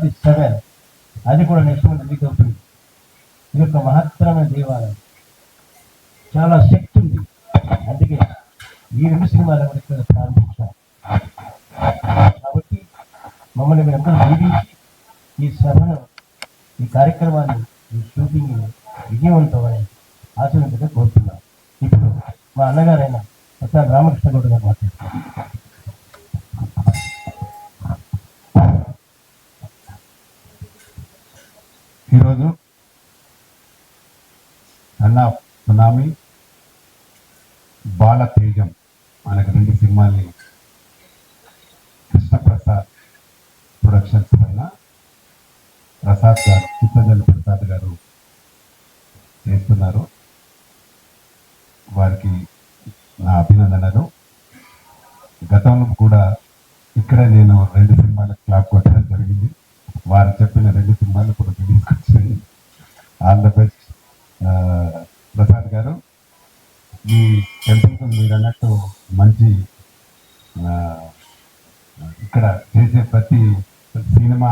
47 అది కూడా next month release అవుతుంది. ఇది ఒక మహత్తరమైన దేవాలయం, చాలా శక్తి ఉంది. అందుకే ఈ 2 సినిమాలు కూడా ఇక్కడ ప్రారంభించాం. కాబట్టి మమ్మల్ని మీరందరూ దీవించి ఈ సభను, ఈ కార్యక్రమాన్ని, ఈ షూటింగ్ విజయవంతమని ఆశీర్వదించగా కోరుతున్నాం. ఇప్పుడు మా అన్నగారైన ప్రసాద్ రామకృష్ణ గౌడ్ గారు మాట్లాడుతున్నారు. ఈరోజు అన్న సునామీ, బాల తేజం మనకు 2 సినిమాల్ని కృష్ణప్రసాద్ ప్రొడక్షన్స్ పైన ప్రసాద్ గారు, చిత్తజల్లి ప్రసాద్ గారు చేస్తున్నారు. వారికి నా అభినందనలు. గతంలో కూడా ఇక్కడ నేను 2 సినిమాలకు క్లాప్ కొట్టడం జరిగింది. వారు చెప్పిన 2 సినిమాలు ఇప్పుడు రిలీజ్కి వచ్చాయి. ఆల్ ద బెస్ట్ ప్రసాద్ గారు. ఈ టెంపుల్కి మీరు అన్నట్టు మంచి ఇక్కడ చేసే ప్రతి సినిమా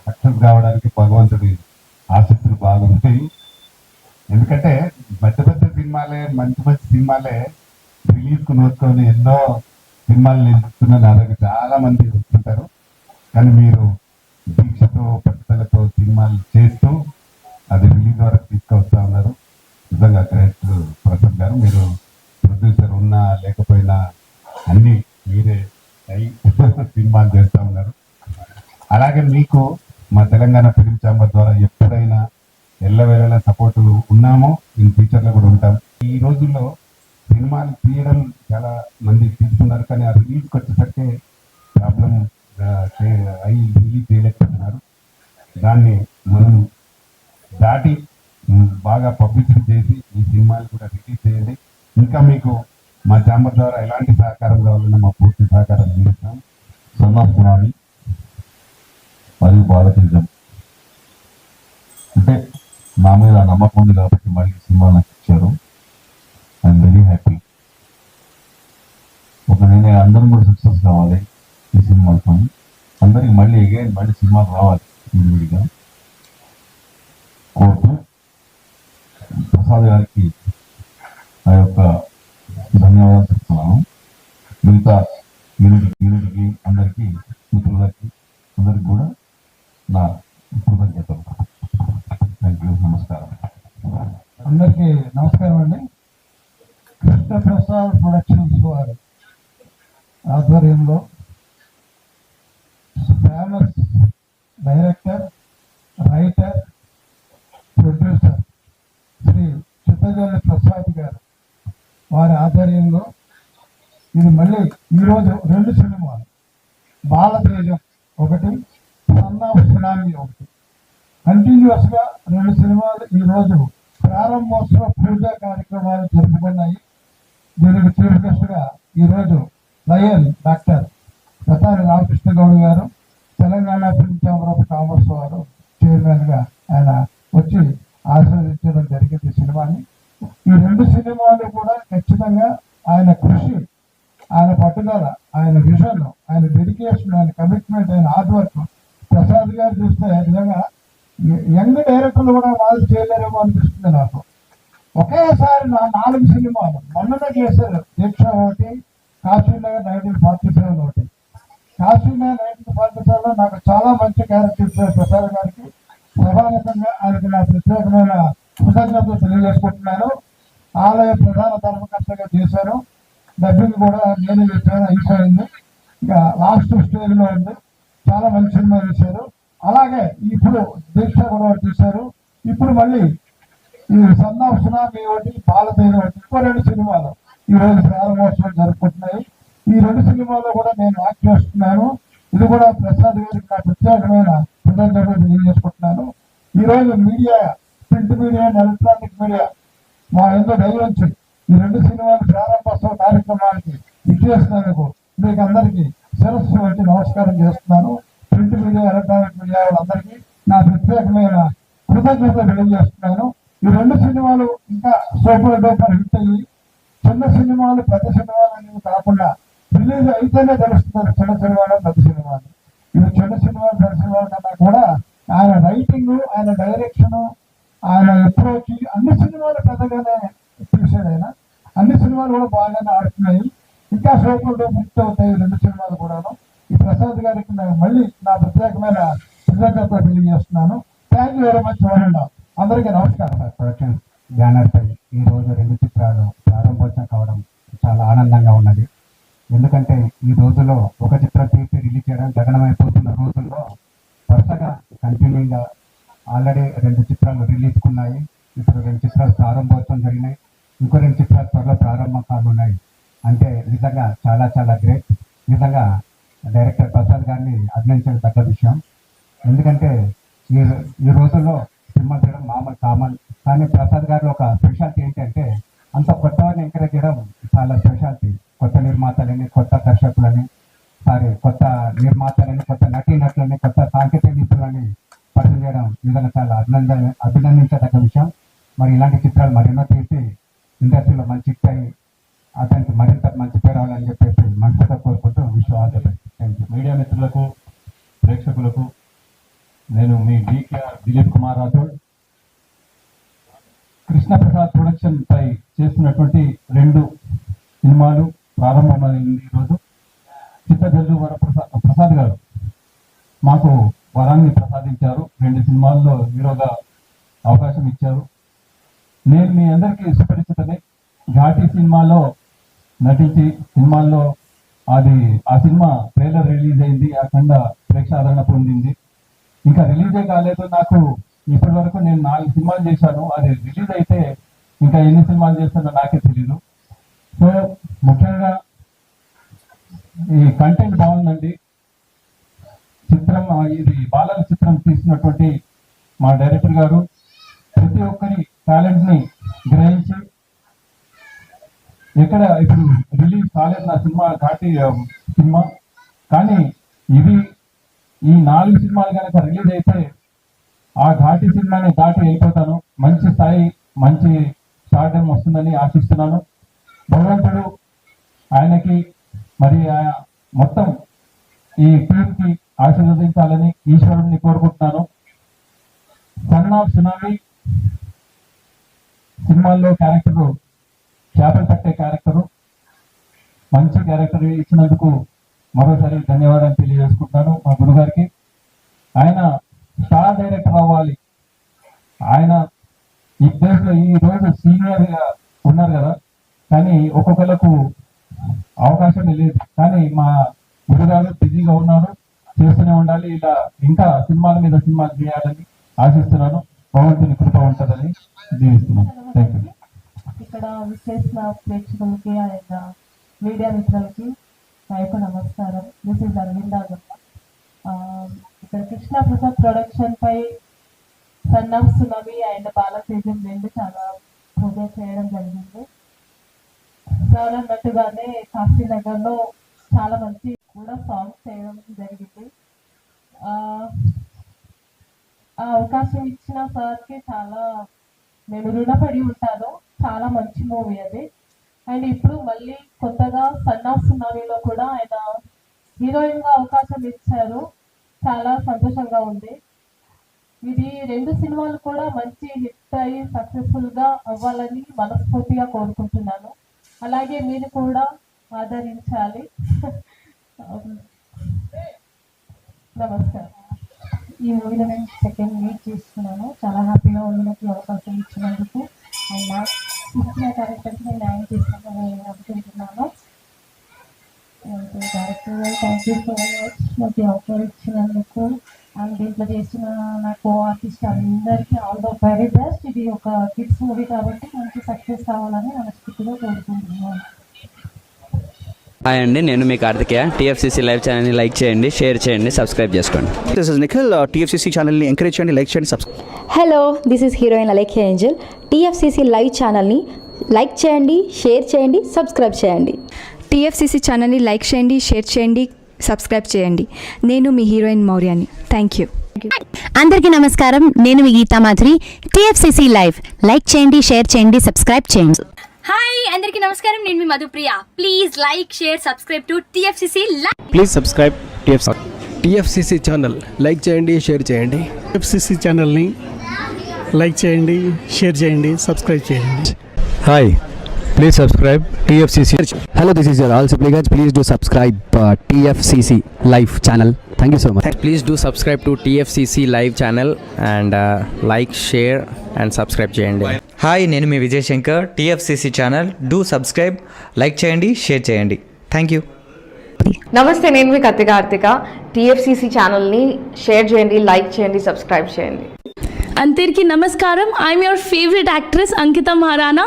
సక్సెస్ కావడానికి భగవంతుడి ఆసక్తులు బాగుంటాయి. ఎందుకంటే పెద్ద పెద్ద సినిమాలే, మంచి మంచి సినిమాలే రిలీజ్కు నోచుకొని ఎన్నో సినిమాలు నేను చూస్తున్నా, నా దగ్గర చాలా మంది వస్తుంటారు. కానీ మీరు దీక్షతో, పట్టుదలతో సినిమాలు చేస్తూ అది రిలీజ్ వరకు తీసుకొస్తా ఉన్నారు. నిజంగా గ్రేట్ ప్రసాద్ గారు. మీరు ప్రొడ్యూసర్ ఉన్నా లేకపోయినా అన్ని మీరే అయి సినిమాలు చేస్తూ ఉన్నారు. అలాగే మీకు మా తెలంగాణ ఫిలిం ఛాంబర్ ద్వారా ఎప్పుడైనా ఎల్లవేళలా సపోర్ట్ ఉన్నామో, ఇన్ ఫ్యూచర్లో కూడా ఉంటాం. ఈ రోజుల్లో సినిమాలు తీయడం చాలా మంది తీసుకున్నారు, కానీ ఆ రిలీజ్కి వచ్చేసరికి ప్రాబ్లం అయి రిలీజ్ చేయలేకపోతున్నారు. దాన్ని మనం దాటి బాగా పబ్లిసిటీ చేసి ఈ సినిమాలు కూడా రిలీజ్ చేయండి. ఇంకా మీకు మా ఛాంబర్ ద్వారా ఎలాంటి సహకారం కావాలన్నా మా పూర్తి సహకారం అందిస్తాం. సన్ ఆఫ్ సునామీ మరియు బాలతేజం అంటే నా మీద నమ్మకం ఉంది కాబట్టి మళ్ళీ సినిమా నాకు ఇచ్చారు. I'm very happy. నేను అందరం కూడా సక్సెస్ కావాలి ఈ సినిమాతో. అందరికి మళ్ళీ మళ్ళీ సినిమాలు రావాలి విడివిడిగా కోరుతూ ప్రసాద్ గారికి ఆ యొక్క ధన్యవాదాలు చెప్తున్నాను. మిగతా యూనిట్కి అందరికీ, మిత్రులకి అందరికి కూడా నా కృతజ్ఞతలు. Thank you. నమస్కారం. అందరికీ నమస్కారం అండి. కృష్ణప్రసాద్ ప్రొడక్షన్స్ వారి ఆధ్వర్యంలో famous director, writer, producer Shri Chittajalli Prasad గారు వారి ఆధ్వర్యంలో ఇది మళ్ళీ ఈరోజు 2 సినిమాలు, బాలతేజం ఒకటి, సన్ ఆఫ్ సునామీ ఒకటి, కంటిన్యూస్ గా 2 సినిమాలు ఈరోజు ప్రారంభోత్సవ పూజా కార్యక్రమాలు జరుపుకున్నాయి. దీనికి చీఫ్ గెస్ట్ గా ఈరోజు లయన్ డాక్టర్ ప్రసాద్ రామకృష్ణ గౌడ్ గారు, Telangana film chamber of commerce వారు చైర్మన్ గా ఆయన వచ్చి ఆశీర్వదించడం జరిగింది సినిమాని. ఈ 2 సినిమాలు కూడా ఖచ్చితంగా ఆయన కృషి, ఆయన పట్టుదల, ఆయన విజన్, ఆయన డెడికేషన్, ఆయన కమిట్మెంట్, ఆయన హార్డ్ వర్క్. ప్రసాద్ గారు చూస్తే నిజంగా యంగ్ డైరెక్టర్లు కూడా వాళ్ళు చేయలేరేమో అనిపిస్తుంది నాకు. ఒకేసారి 4 సినిమాలు మొన్ననే చేశారు. దీక్ష ఒకటి, కాశీనగర్ 1947 ఒకటి. కాశీనగర్ 1947లో నాకు చాలా మంచి క్యారెక్టర్ ఇచ్చారు ప్రసాద్ గారికి. ప్రధానంగా ఆయనకి నా ప్రత్యేకమైన కృతజ్ఞతలు తెలియజేసుకుంటున్నాను. ఆలయ ప్రధాన ధర్మకర్తగా చేశారు. డబ్బింగ్ కూడా నేను చేశాను, అయిపోయింది. ఇంకా లాస్ట్ స్టేజ్ లో ఉంది. చాలా మంచి సినిమా చేశారు. అలాగే ఇప్పుడు దీక్ష కూడా చేశారు. ఇప్పుడు మళ్ళీ ఈ సన్ ఆఫ్ సునామీ ఒకటి, బాలతేజం ఒకటి, ఇంకో 2 సినిమాలు ఈ రోజు ప్రారంభోత్సవం జరుపుకుంటున్నాయి. ఈ 2 సినిమాల్లో కూడా నేను యాక్ట్ చేస్తున్నాను. ఇది కూడా ప్రసాద్ గారికి నా ప్రత్యేకమైన కృతజ్ఞతలు తెలియజేసుకుంటున్నాను. ఈ రోజు media, print media and electronic media మా ఎంతో దయవంచి ఈ 2 సినిమాలు ప్రారంభోత్సవ కార్యక్రమానికి ఇచ్చేసినందుకు మీకు అందరికీ శిరస్సు వచ్చి నమస్కారం చేస్తున్నాను. ప్రింట్ మీడియా, ఎలక్ట్రానిక్ మీడియా వాళ్ళందరికీ నా ప్రత్యేకమైన కృతజ్ఞతలు తెలియజేస్తున్నాను. ఈ 2 సినిమాలు ఇంకా సూపర్ డూపర్ హిట్ అయ్యి, చిన్న సినిమాలు పెద్ద సినిమాలు అనేవి కాకుండా రిలీజ్ అయితేనే తెలుస్తున్నారు చిన్న సినిమాలు పెద్ద సినిమాలు. ఇది చిన్న సినిమాలు పెద్ద సినిమాల కన్నా కూడా ఆయన రైటింగ్, ఆయన డైరెక్షన్, ఆయన అప్రోచ్ అన్ని సినిమాలు పెద్దగానే తీసాడు ఆయన. అన్ని సినిమాలు కూడా బాగానే ఆడుతున్నాయి. ఇంకా సూపర్ హిట్ అవుతాయి 2 సినిమాలు కూడాను. ఈ ప్రసాద్ గారికి మళ్ళీ నా ప్రత్యేకమైన కృతజ్ఞత తెలియజేస్తున్నాను. Thank you very much. అందరికీ నమస్కారం. ప్రొడక్షన్ బ్యానర్ పై ఈ రోజు 2 చిత్రాలు ప్రారంభోత్సవం కావడం చాలా ఆనందంగా ఉన్నది. ఎందుకంటే ఈ రోజులో ఒక చిత్రం తీసి రిలీజ్ చేయడం గగనమైపోతున్న రోజుల్లో వరుసగా కంటిన్యూగా ఆల్రెడీ 2 చిత్రాలు రిలీజ్కున్నాయి. ఇప్పుడు 2 చిత్రాలు ప్రారంభోత్సవం జరిగినాయి. ఇంకో 2 చిత్రాలు త్వరలో ప్రారంభం కానున్నాయి. అంటే నిజంగా చాలా చాలా గ్రేట్. నిజంగా డైరెక్టర్ ప్రసాద్ గారిని అభినందించడం తగ్గ విషయం. ఎందుకంటే ఈ రోజుల్లో సినిమా చేయడం మామూలు కామన్, కానీ ప్రసాద్ గారి ఒక స్పెషాలిటీ ఏంటంటే అంత కొత్త వారిని ఎంకరేజ్ చేయడం చాలా స్పెషాలిటీ. కొత్త నిర్మాతలని, కొత్త దర్శకులని, కొత్త నిర్మాతలని, కొత్త నటీనటులని, కొత్త సాంకేతిక నిపుణులని పరిచయం చేయడం నిజంగా చాలా అభినందించదగ్గ విషయం. మరి ఇలాంటి చిత్రాలు మరెన్నో తీసి ఇండస్ట్రీలో మంచి హిట్ అయ్యి అతనికి మరింత మంచి పేరు రావాలని చెప్పేసి మనసుతో కోరుకుంటూ విశ్వాసం. మీడియా మిత్రులకు, ప్రేక్షకులకు నేను మీ దిలీప్ కుమార్ రాథోడ్. కృష్ణప్రసాద్ ప్రొడక్షన్ పై చేస్తున్నటువంటి 2 సినిమాలు ప్రారంభమైంది ఈరోజు. చిత్తజల్లు ప్రసాద్ గారు మాకు వరాన్ని ప్రసాదించారు. 2 సినిమాల్లో హీరోగా అవకాశం ఇచ్చారు. నేను మీ అందరికీ సుపరిచితమే. ఘాటి సినిమాలో నటించి సినిమాల్లో ఆ సినిమా ట్రైలర్ రిలీజ్ అయింది, అఖండ ప్రేక్షాదరణ పొందింది. ఇంకా రిలీజే కాలేదు. నాకు ఇప్పటి వరకు నేను 4 సినిమాలు చేశాను. అది రిలీజ్ అయితే ఇంకా ఎన్ని సినిమాలు చేస్తానో నాకే తెలీదు. సో ముఖ్యంగా ఈ కంటెంట్ బాగుందండి. చిత్రం ఇది బాలల చిత్రం తీసినటువంటి మా డైరెక్టర్ గారు ప్రతి ఒక్కరి టాలెంట్ ని గ్రహించి, ఎక్కడ ఇప్పుడు రిలీజ్ కాలేదు నా సినిమా ఘాటి సినిమా, కానీ ఈ 4 సినిమాలు కనుక రిలీజ్ అయితే ఆ ఘాటి సినిమాని దాటి వెళ్ళిపోతాను. మంచి స్థాయి, మంచి స్టార్డమ్ వస్తుందని ఆశిస్తున్నాను. భగవంతుడు ఆయనకి మరి మొత్తం ఈ టీంకి ఆశీర్వదించాలని ఈశ్వరుడిని కోరుకుంటున్నాను. సన్ ఆఫ్ సునామీ సినిమాల్లో క్యారెక్టరు చేపలు పట్టే క్యారెక్టరు, మంచి క్యారెక్టర్ ఇచ్చినందుకు మరోసారి ధన్యవాదాలు తెలియజేసుకుంటున్నాను మా గురుగారికి. ఆయన స్టార్ డైరెక్టర్ అవ్వాలి. ఆయన ఈ ప్లేస్ లో ఈ రోజు సీనియర్ గా ఉన్నారు కదా, కానీ ఒక్కొక్కరికి అవకాశం లేదు. కానీ మా గురుగారు బిజీగా ఉన్నారు, చేస్తూనే ఉండాలి. ఇలా ఇంకా సినిమాల మీద సినిమాలు చేయాలని ఆశిస్తున్నాను. భగవంతుని కృప ఉంటుందని దీవిస్తున్నాను. Thank you. ఇక్కడ విచ్చేసిన ప్రేక్షకులకి అండ్ మీడియా మిత్రులకి నాకు నమస్కారం. This is Aravinda Gupta. ఇక్కడ కృష్ణప్రసాద్ ప్రొడక్షన్ పై son of tsunami and Balatejam 2 చాలా పూజ చేయడం జరిగింది. సార్ అన్నట్టుగానే కాశీనగర్ లో చాలా మంచి కూడా సాంగ్స్ చేయడం జరిగింది. ఆ అవకాశం ఇచ్చిన సార్కి చాలా నేను రుణపడి ఉంటాను. చాలా మంచి మూవీ అది. అండ్ ఇప్పుడు మళ్ళీ కొత్తగా సన్ ఆఫ్ సునామీలో కూడా ఆయన హీరోయిన్ గా అవకాశం ఇచ్చారు. చాలా సంతోషంగా ఉంది. ఇది 2 సినిమాలు కూడా మంచి హిట్ అయ్యి సక్సెస్ఫుల్ గా అవ్వాలని మనస్ఫూర్తిగా కోరుకుంటున్నాను. అలాగే మీరు కూడా ఆదరించాలి. నమస్కారం. ఈ మూవీలో నేను సెకండ్ లీడ్ చేస్తున్నాను. చాలా హ్యాపీగా ఉంది నాకు అవకాశం ఇచ్చినందుకు. అండ్ నాకు ఇచ్చిన క్యారెక్టర్కి నేను న్యాయం చేస్తానని అనుకుంటున్నాను. డైరెక్టర్ గారు థ్యాంక్ యూ సో మచ్ నాకు ఆఫర్ ఇచ్చినందుకు. అండ్ దీంట్లో చేసిన నా కో ఆర్టిస్ట్ అందరికీ ఆల్ ద వెరీ బెస్ట్. ఇది ఒక కిడ్స్ మూవీ కాబట్టి మంచి సక్సెస్ కావాలని మనస్ఫూర్తిగా కోరుకుంటున్నాను. హాయ్ అండి, నేను మీ కార్తికేయ. టీఎఫ్సీసీ లైవ్ ఛానల్ని లైక్ చేయండి, షేర్ చేయండి, సబ్స్క్రైబ్ చేసుకోండి. This is Nikhil. టీఎఫ్సీసీ ఛానల్ని ఎంకరేజ్ చేయండి, లైక్ చేయండి, subscribe. Hello, this is heroine Alekhya Angel. TFCC live ఛానల్ని లైక్ చేయండి, షేర్ చేయండి, సబ్స్క్రైబ్ చేయండి. టీఎఫ్సీసీ ఛానల్ని లైక్ చేయండి, షేర్ చేయండి, సబ్స్క్రైబ్ చేయండి. నేను మీ హీరోయిన్ మౌర్యాని. Thank you. అందరికీ నమస్కారం. నేను మీ Geetha Madhuri. TFCC live like చేయండి, షేర్ చేయండి, సబ్స్క్రైబ్ చేయండి. హాయ్ అందరికీ నమస్కారం. నేను మీ Madhupriya. Please like, share, subscribe to TFCC live. Please subscribe TFC. TFCC channel like చేయండి, షేర్ చేయండి. టిఎఫ్సిసి ఛానల్ని లైక్ చేయండి, షేర్ చేయండి, సబ్స్క్రైబ్ చేయండి. Hi, please subscribe TFCC. Hello, this is your ఆల్ సిప్లిగన్స్. Please do subscribe TFCC live channel. Thank you so much. Please do subscribe to TFCC live channel and like, share and subscribe చేయండి. Hi, నేను మీ Vijay Shankar. TFCC channel do subscribe, like చేయండి, share చేయండి. Thank you. నమస్తే, నేను మీ Karthika. TFCC ఛానల్ని share చేయండి, like చేయండి, సబ్స్క్రైబ్ చేయండి. అందరికీ నమస్కారం. I'm your favourite actress Ankita Maharana.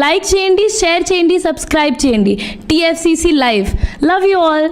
Like చేయండి, షేర్ చేయండి, సబ్స్క్రైబ్ చేయండి. TFCC live. Love you all.